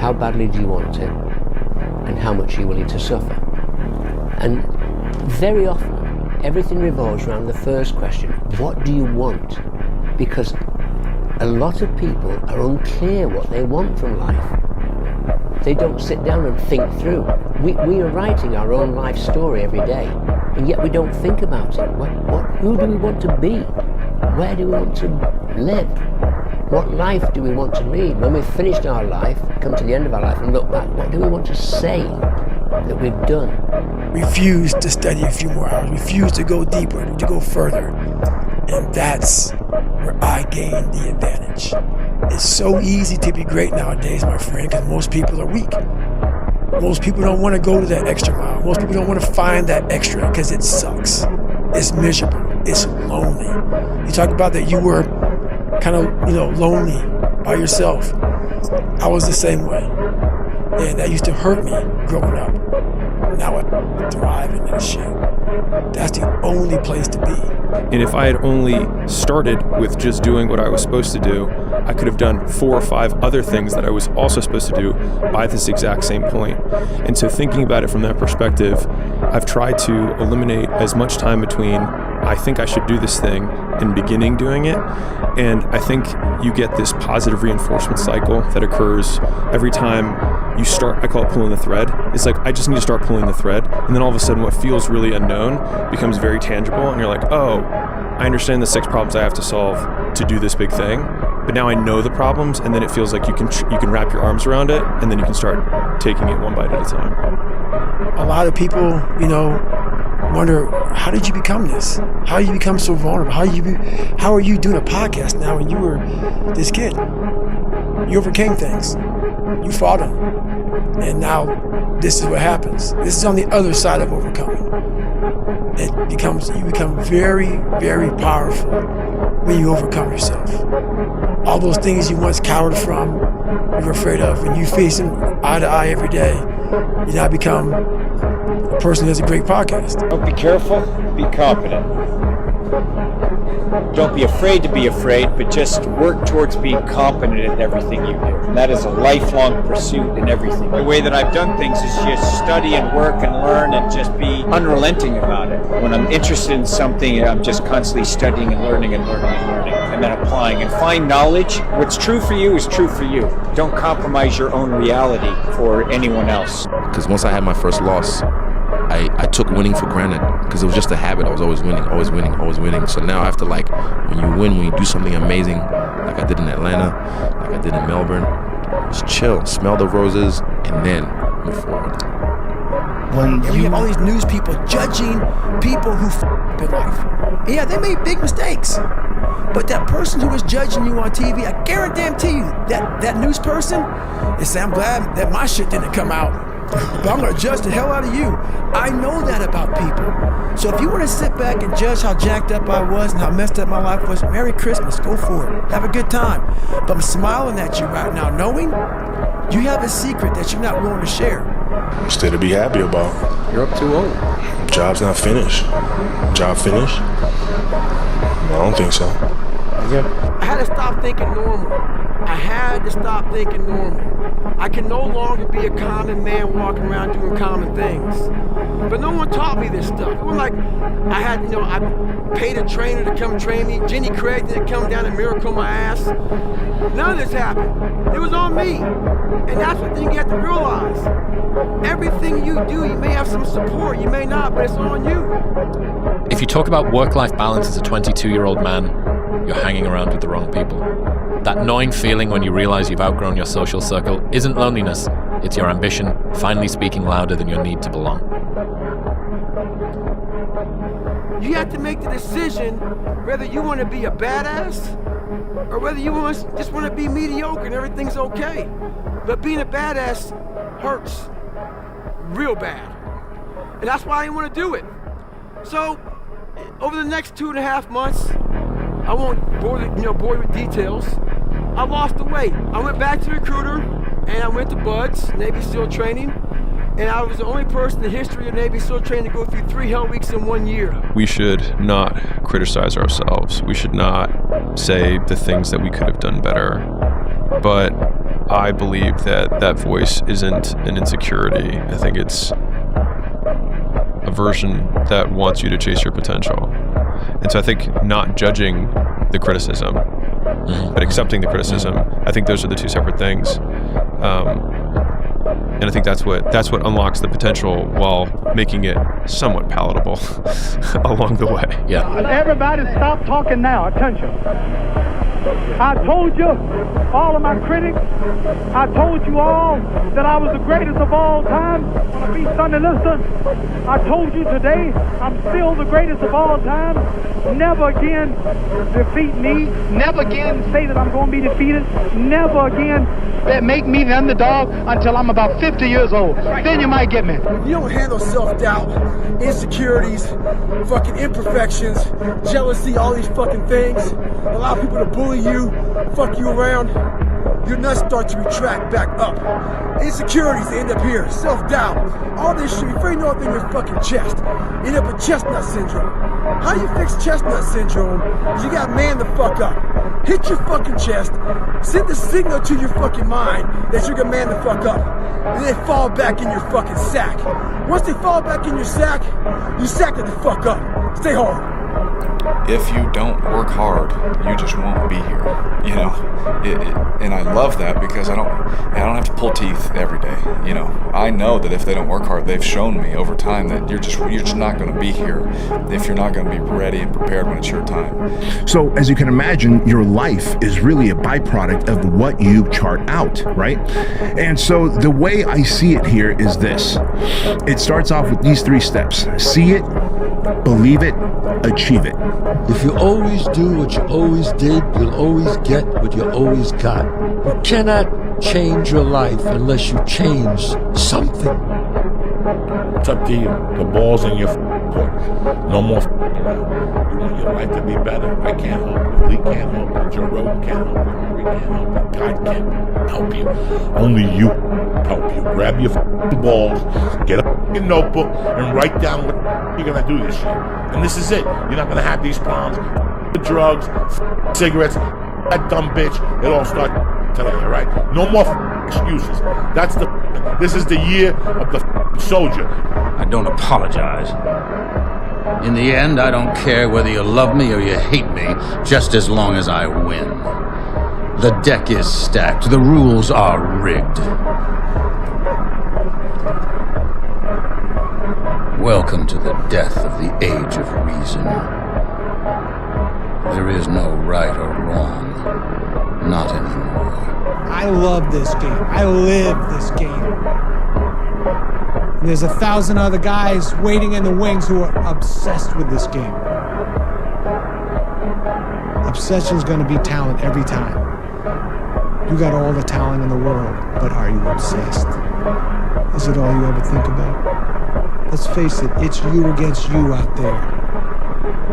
how badly do you want it, and how much are you willing to suffer? And very often, everything revolves around the first question, what do you want? Because a lot of people are unclear what they want from life. They don't sit down and think through. We are writing our own life story every day, and yet we don't think about it. Who do we want to be? Where do we want to live? What life do we want to lead? When we've finished our life, come to the end of our life and look back, what do we want to say that we've done? Refuse to study a few more hours, refuse to go deeper, to go further. And that's where I gain the advantage. It's so easy to be great nowadays, my friend, because most people are weak. Most people don't want to go to that extra mile. Most people don't want to find that extra because it sucks. It's miserable. It's lonely. You talked about that you were kind of, lonely by yourself. I was the same way. And that used to hurt me growing up. Now I thrive in that shit. That's the only place to be. And if I had only started with just doing what I was supposed to do, I could have done 4 or 5 other things that I was also supposed to do by this exact same point. And so thinking about it from that perspective, I've tried to eliminate as much time between I think I should do this thing and beginning doing it. And I think you get this positive reinforcement cycle that occurs every time you start. I call it pulling the thread. It's like, I just need to start pulling the thread. And then all of a sudden what feels really unknown becomes very tangible. And you're like, oh, I understand the 6 problems I have to solve to do this big thing. But now I know the problems, and then it feels like you can wrap your arms around it, and then you can start taking it one bite at a time. A lot of people, wonder, how did you become this? How did you become so vulnerable? How are you doing a podcast now when you were this kid? You overcame things. You fought them. And now this is what happens. This is on the other side of overcoming. You become very, very powerful when you overcome yourself. All those things you once cowered from, you were afraid of, when you face them eye to eye every day, you now become a person who has a great podcast. Don't be careful, be confident. Don't be afraid to be afraid, but just work towards being competent in everything you do. And that is a lifelong pursuit in everything. The way that I've done things is just study and work and learn and just be unrelenting about it. When I'm interested in something, I'm just constantly studying and learning and learning and learning, and then applying. And find knowledge. What's true for you is true for you. Don't compromise your own reality for anyone else. Because once I had my first loss, I took winning for granted because it was just a habit. I was always winning, always winning, always winning. So now I have to, when you win, when you do something amazing, like I did in Atlanta, like I did in Melbourne, just chill, smell the roses, and then move forward. When you have all these news people judging people who f*** in life. Yeah, they made big mistakes. But that person who was judging you on TV, I guarantee you, that news person, they say, I'm glad that my shit didn't come out. But I'm going to judge the hell out of you. I know that about people. So if you want to sit back and judge how jacked up I was and how messed up my life was, Merry Christmas, go for it. Have a good time. But I'm smiling at you right now, knowing you have a secret that you're not willing to share. Still to be happy about. You're up too old. Job's not finished. Job finished? No, I don't think so. I had to stop thinking normal. I had to stop thinking normal. I can no longer be a common man walking around doing common things. But no one taught me this stuff. It wasn't like I paid a trainer to come train me. Jenny Craig didn't come down and miracle my ass. None of this happened. It was on me. And that's the thing you have to realize. Everything you do, you may have some support, you may not, but it's on you. If you talk about work-life balance as a 22-year-old man, you're hanging around with the wrong people. That gnawing feeling when you realize you've outgrown your social circle isn't loneliness, it's your ambition finally speaking louder than your need to belong. You have to make the decision whether you want to be a badass or whether you just want to be mediocre and everything's okay. But being a badass hurts real bad. And that's why I didn't want to do it. So, over the next 2.5 months, I won't bore you with details. I lost the weight. I went back to the recruiter, and I went to Buds, Navy SEAL training, and I was the only person in the history of Navy SEAL training to go through 3 hell weeks in 1 year. We should not criticize ourselves. We should not say the things that we could have done better. But I believe that that voice isn't an insecurity. I think it's a version that wants you to chase your potential. And so I think not judging the criticism, but accepting the criticism, I think those are the two separate things. And I think that's what unlocks the potential while making it somewhat palatable along the way. Yeah. Everybody stop talking now. Attention. I told you, all of my critics, I told you all that I was the greatest of all time on a beat Sunday Lister. I told you today, I'm still the greatest of all time. Never again defeat me. Never again say that I'm going to be defeated. Never again make me the underdog until I'm about 50 years old. Then you might get me. If you don't handle self-doubt, insecurities, fucking imperfections, jealousy, all these fucking things, allow people to bully you, fuck you around, your nuts start to retract back up. Insecurities end up here, self-doubt, all this shit before you know it in your fucking chest. You end up with chestnut syndrome. How you fix chestnut syndrome is you gotta man the fuck up. Hit your fucking chest, send the signal to your fucking mind that you're gonna man the fuck up. And they fall back in your fucking sack. Once they fall back in your sack, you sack it the fuck up. Stay hard. If you don't work hard, you just won't be here, you know. And I love that because I don't have to pull teeth every day, you know. I know that if they don't work hard, they've shown me over time that you're just not going to be here if you're not going to be ready and prepared when it's your time. So as you can imagine, your life is really a byproduct of what you chart out, right? And so the way I see it here is this. It starts off with these 3 steps. See it, believe it, achieve it. If you always do what you always did, you'll always get what you always got. You cannot change your life unless you change something. It's up to you. The ball's in your court. No more around. You want your life to be better? I can't help you. Lee can't help you. Joe Rogan can't help you. Murray can't help you. God can't help you. Only you help you. Grab your balls, get a notebook, and write down what you're gonna do this year. And this is it. You're not gonna have these problems. The drugs, cigarettes, that dumb bitch. It all starts today, all right? No more excuses. This is the year of the soldier. I don't apologize. In the end, I don't care whether you love me or you hate me, just as long as I win. The deck is stacked. The rules are rigged. Welcome to the death of the age of reason. There is no right or wrong. Not anymore. I love this game. I live this game. And there's 1,000 other guys waiting in the wings who are obsessed with this game. Obsession's gonna be talent every time. You got all the talent in the world, but are you obsessed? Is it all you ever think about? Let's face it, it's you against you out there.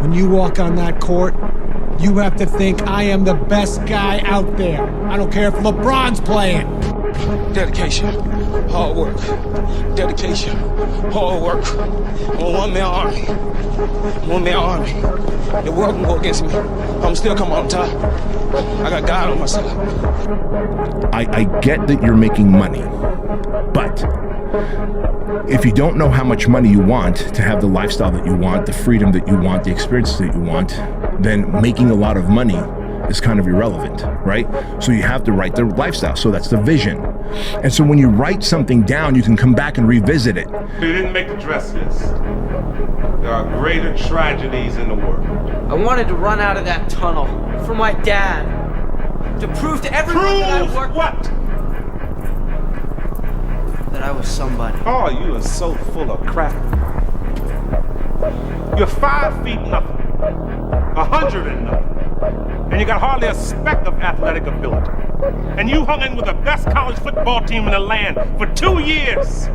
When you walk on that court, you have to think, I am the best guy out there. I don't care if LeBron's playing. Dedication, hard work. Dedication, hard work. I'm a one-man army. One-man army. The world can go against me. I'm still coming on top. I got God on my side. I get that you're making money, but if you don't know how much money you want to have the lifestyle that you want, the freedom that you want, the experiences that you want, then making a lot of money is kind of irrelevant, right? So you have to write the lifestyle. So that's the vision. And so when you write something down, you can come back and revisit it. You didn't make the dress list. There are greater tragedies in the world. I wanted to run out of that tunnel for my dad. To prove to everyone that I worked. What? That I was somebody. Oh, you are so full of crap. You're 5 feet nothing. 100 and nothing. And you got hardly a speck of athletic ability. And you hung in with the best college football team in the land for 2 years.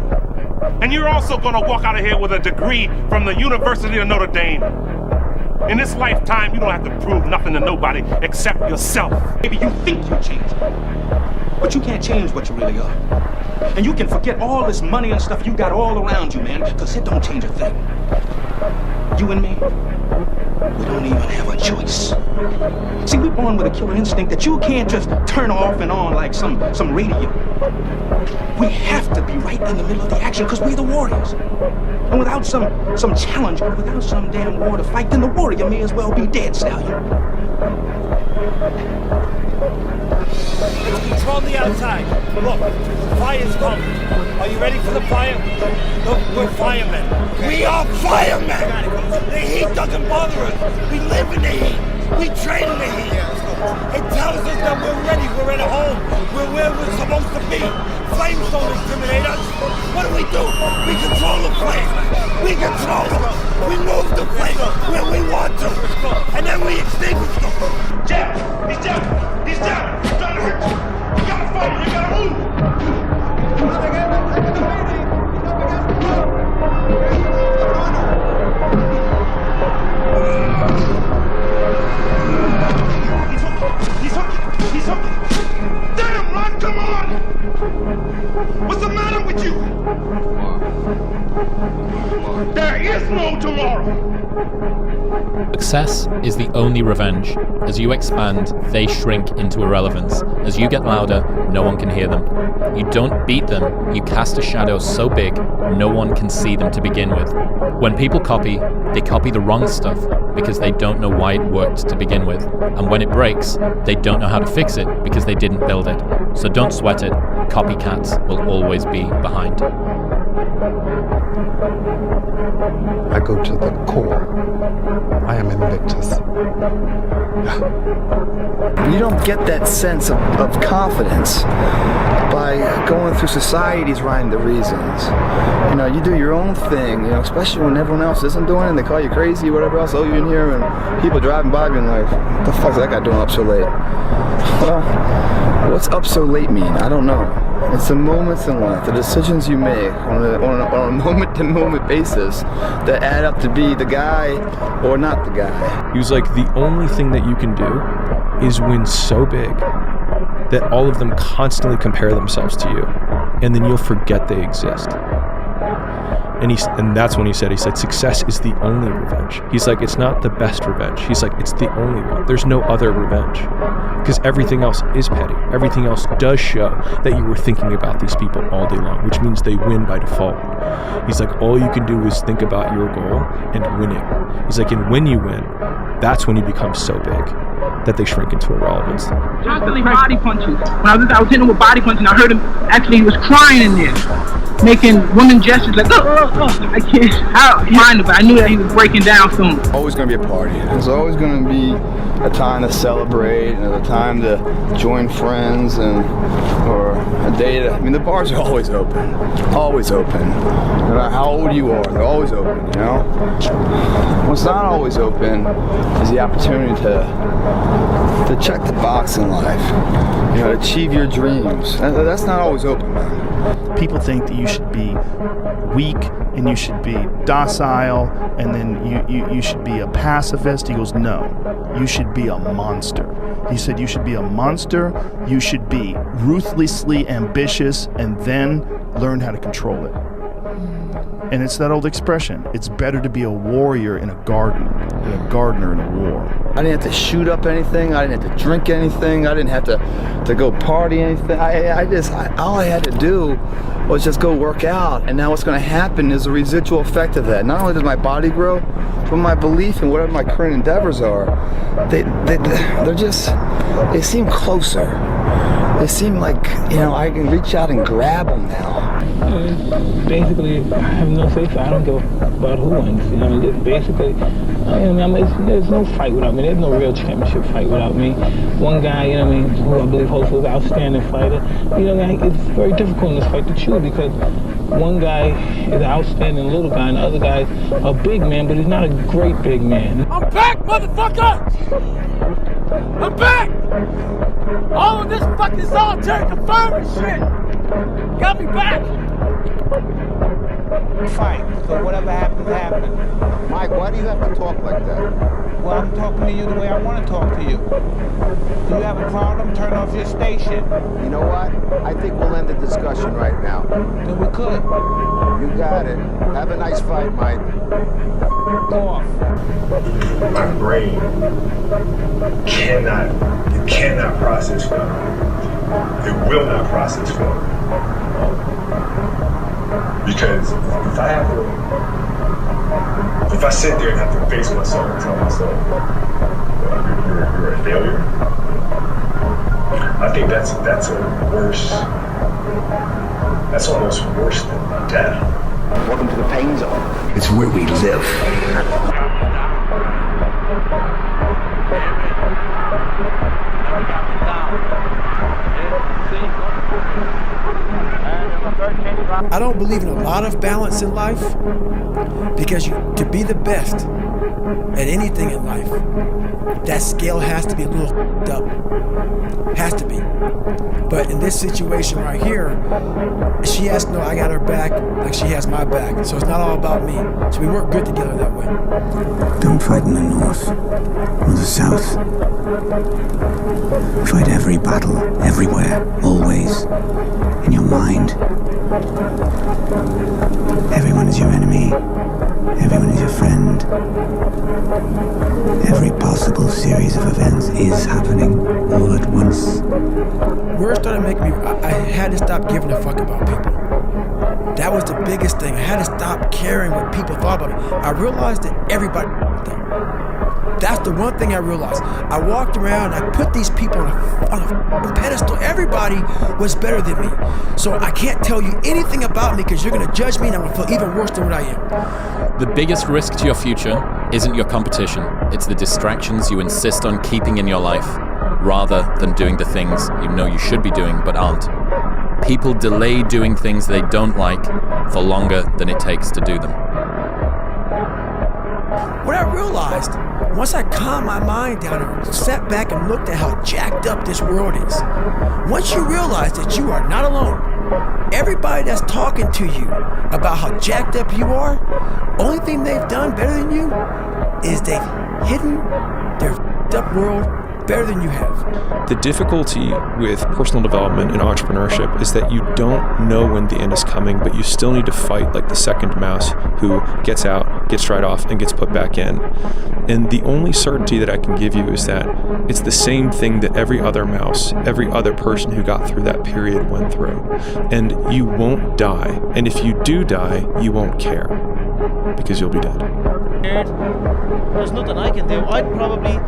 And you're also gonna walk out of here with a degree from the University of Notre Dame. In this lifetime, you don't have to prove nothing to nobody except yourself. Maybe you think you changed, but you can't change what you really are. And you can forget all this money and stuff you got all around you, man, because it don't change a thing. you and me, we don't even have a choice. See, we're born with a killer instinct that you can't just turn off and on like some radio. We have to be right in the middle of the action because we're the warriors. And without some challenge, without some damn war to fight, then the warrior may as well be dead, Stallion. Control the outside. Look, fire's coming. Are you ready for the fire? Look, we're firemen. We are firemen! The heat doesn't bother us. We live in the heat. We train in the heat. It tells us that we're ready. We're at home. We're where we're supposed to be. Flames don't intimidate us. What do? We control the flame. We control them. We move the flame where we want to. And then we extinguish them. Jeff! He's Jeff! He's Jeff! He's trying to hurt you! You gotta fight him! You gotta move! He's hooking! Damn, Ron, come on! What's the matter with you? There is no tomorrow! Success is the only revenge. As you expand, they shrink into irrelevance. As you get louder, no one can hear them. You don't beat them, you cast a shadow so big, no one can see them to begin with. When people copy, they copy the wrong stuff because they don't know why it worked to begin with. And when it breaks, they don't know how to fix it because they didn't build it. So don't sweat it, copycats will always be behind. I go to the core. I am Invictus. You don't get that sense of confidence by going through society's rhyme the reasons. You know, you do your own thing, you know, especially when everyone else isn't doing it and they call you crazy, whatever else, you in here and people driving by being like, what the fuck's that guy doing up so late? Well, what's up so late mean? I don't know. It's the moments in life, the decisions you make on a moment-to-moment basis that add up to be the guy or not the guy. He was like, the only thing that you can do is win so big that all of them constantly compare themselves to you, and then you'll forget they exist. And that's when he said, success is the only revenge. He's like, it's not the best revenge. He's like, it's the only one. There's no other revenge. Because everything else is petty. Everything else does show that you were thinking about these people all day long, which means they win by default. He's like, all you can do is think about your goal and winning. He's like, and when you win, that's when you become so big that they shrink into irrelevance. Constantly body punches. When I was hitting him with body punching, I heard him, actually he was crying in there, making woman gestures like, I can't mind it, but I knew that he was breaking down soon. Always going to be a party. There's always going to be a time to celebrate and a time to join friends or a day to, the bars are always open. Always open. No matter how old you are, they're always open, you know? What's not always open is the opportunity to check the box in life, you know, to achieve your dreams. That's not always open, man. People think that you should be weak and you should be docile and then you should be a pacifist. He goes, no, you should be a monster. He said you should be a monster, you should be ruthlessly ambitious and then learn how to control it. And it's that old expression, it's better to be a warrior in a garden than a gardener in a war. I didn't have to shoot up anything, I didn't have to drink anything, I didn't have to go party anything. All I had to do was just go work out, and now what's going to happen is a residual effect of that. Not only does my body grow, but my belief in whatever my current endeavors are, they seem closer. They seem like, you know, I can reach out and grab them now. Basically, I have no say so. I don't give about who wins. You know, just basically, there's no fight without me. There's no real championship fight without me. One guy, you know, who I believe holds an outstanding fighter. You know, it's very difficult in this fight to choose because one guy is an outstanding little guy, and the other guy's a big man, but he's not a great big man. I'm back, motherfucker! I'm back! All of this fucking solitary confinement shit got me back! fight. So whatever happens, happens. Mike, why do you have to talk like that? Well, I'm talking to you the way I want to talk to you. If you have a problem, turn off your station. You know what? I think we'll end the discussion right now. Then we could. You got it. Have a nice fight, Mike. Off. My brain cannot process failure. It will not process failure. Because if I sit there and have to face myself and tell myself, you're a failure, I think that's almost worse than death. Welcome to the pain zone. It's where we live. I don't believe in a lot of balance in life, because to be the best at anything in life, that scale has to be a little up. Has to be. But in this situation right here, she has to know I got her back like she has my back. So it's not all about me. So we work good together that way. Don't fight in the north or the south. Fight every battle, everywhere, always, in your mind. Everyone is your enemy. Everyone is your friend. Every possible series of events is happening all at once. Where it started making me, I had to stop giving a fuck about people. That was the biggest thing. I had to stop caring what people thought about me. I realized that everybody them. That's the one thing I realized. I walked around, I put these people on a pedestal. Everybody was better than me. So I can't tell you anything about me because you're going to judge me and I'm going to feel even worse than what I am. The biggest risk to your future isn't your competition. It's the distractions you insist on keeping in your life, rather than doing the things you know you should be doing but aren't. People delay doing things they don't like for longer than it takes to do them. What I realized, once I calmed my mind down and sat back and looked at how jacked up this world is, once you realize that you are not alone, everybody that's talking to you about how jacked up you are, only thing they've done better than you is they've hidden their up world better than you have. The difficulty with personal development and entrepreneurship is that you don't know when the end is coming, but you still need to fight like the second mouse who gets out, gets right off, and gets put back in. And the only certainty that I can give you is that it's the same thing that every other mouse, every other person who got through that period went through. And you won't die. And if you do die, you won't care, because you'll be dead. There's nothing I can do. I'd probably,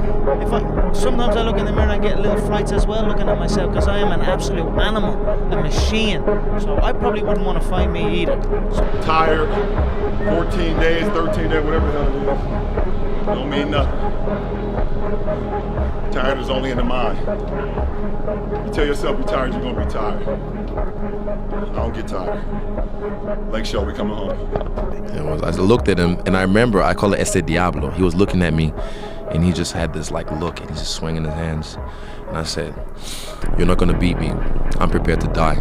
sometimes I look in the mirror and get little frights as well looking at myself, because I am an absolute animal, a machine. So I probably wouldn't want to fight me either. Tired, 14 days, 13 days, whatever the hell it is. Don't mean nothing. Tired is only in the mind. You tell yourself you're tired, you're gonna be tired. I don't get tired. Lake show, we coming home. I looked at him, and I remember I call it ese diablo. He was looking at me, and he just had this like look, and he's just swinging his hands. And I said, "You're not gonna beat me. I'm prepared to die."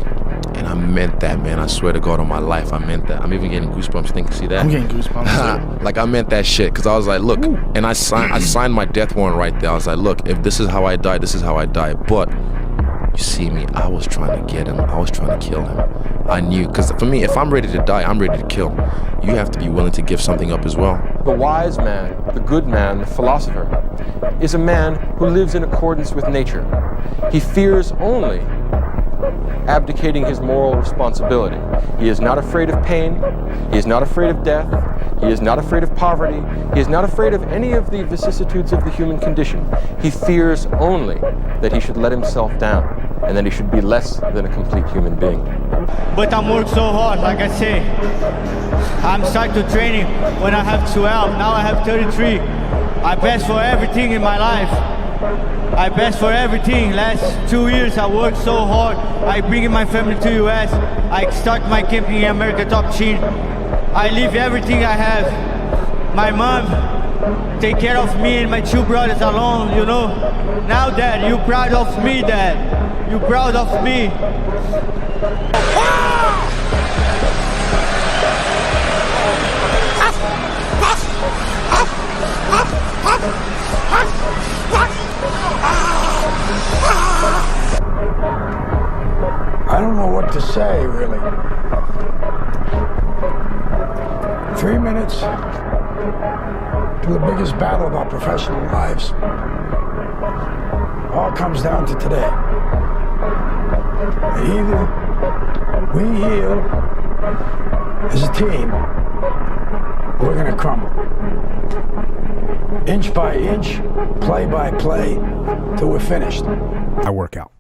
And I meant that, man. I swear to God on my life, I meant that. I'm even getting goosebumps. See that? I'm getting goosebumps. Like I meant that shit, because I was like, look, and I signed my death warrant right there. I was like, look, if this is how I die, this is how I die. But you see me, I was trying to get him. I was trying to kill him. I knew, because for me, if I'm ready to die, I'm ready to kill. You have to be willing to give something up as well. The wise man, the good man, the philosopher, is a man who lives in accordance with nature. He fears only abdicating his moral responsibility. He is not afraid of pain. He is not afraid of death. He is not afraid of poverty. He is not afraid of any of the vicissitudes of the human condition. He fears only that he should let himself down, and that he should be less than a complete human being. But I'm worked so hard, like I say. I'm starting to training when I have 12, now I have 33. I best for everything in my life. I best for everything. Last 2 years I worked so hard. I bring my family to US. I start my camping in America Top Team. I leave everything I have. My mom take care of me and my two brothers alone, you know. Now Dad, you proud of me, Dad. You proud of me. to say, really. 3 minutes to the biggest battle of our professional lives. All comes down to today. Either we heal as a team, or we're going to crumble. Inch by inch, play by play, till we're finished. I work out.